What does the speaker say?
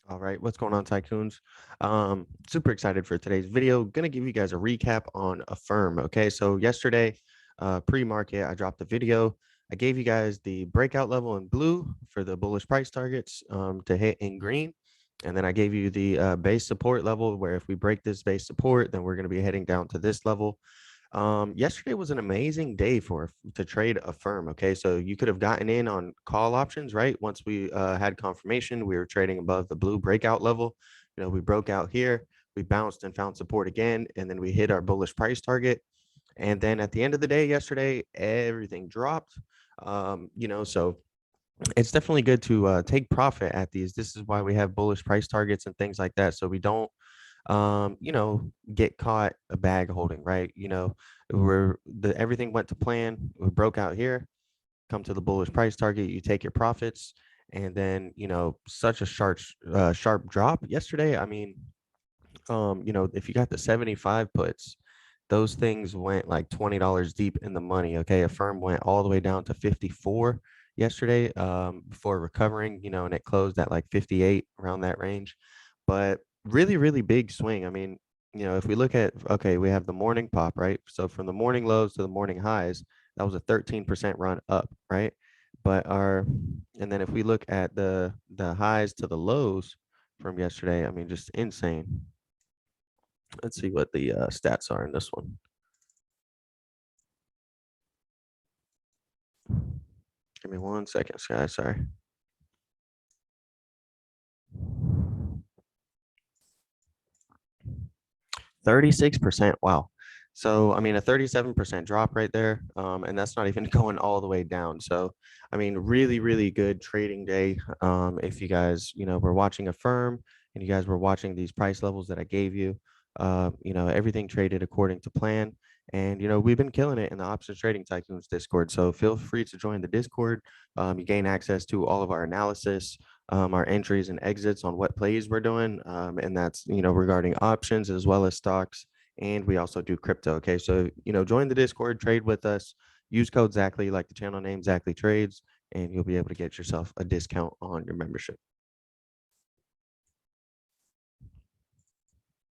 All right, what's going on, tycoons? Super excited for today's video. Gonna give you guys a recap on Affirm. Okay, so yesterday, pre-market, I dropped a video. I gave you guys the breakout level in blue for the bullish price targets to hit in green, and then I gave you the base support level where if we break this base support, then we're gonna be heading down to this level. Yesterday was an amazing day to trade Affirm. Okay, so you could have gotten in on call options, right? Once we had confirmation, we were trading above the blue breakout level. We broke out here, we bounced and found support again, and then we hit our bullish price target. And then at the end of the day, yesterday, everything dropped. So it's definitely good to take profit at these. This is why we have bullish price targets and things like that, so we don't get caught a bag holding, right? Everything went to plan. We broke out here, come to the bullish price target, you take your profits, and then such a sharp drop yesterday. I mean, if you got the 75 puts, those things went like $20 deep in the money. Okay, a firm went all the way down to 54 yesterday before recovering, and it closed at like 58 around that range. But really, really big swing. I mean, if we look at, okay, we have the morning pop, right? So from the morning lows to the morning highs, that was a 13% run up, right? But and then if we look at the highs to the lows from yesterday, I mean, just insane. Let's see what the stats are in this one. Give me 1 second, guys. Sorry. 36%. Wow. So, I mean, a 37% drop right there. And that's not even going all the way down. So, I mean, really, really good trading day. If you guys, were watching Affirm and you guys were watching these price levels that I gave you, everything traded according to plan. And, we've been killing it in the Options Trading Tycoons Discord. So feel free to join the Discord. You gain access to all of our analysis, our entries and exits on what plays we're doing. And that's, regarding options as well as stocks. And we also do crypto. Okay. So, join the Discord, trade with us, use code Zachly, like the channel name ZachlyTrades, and you'll be able to get yourself a discount on your membership.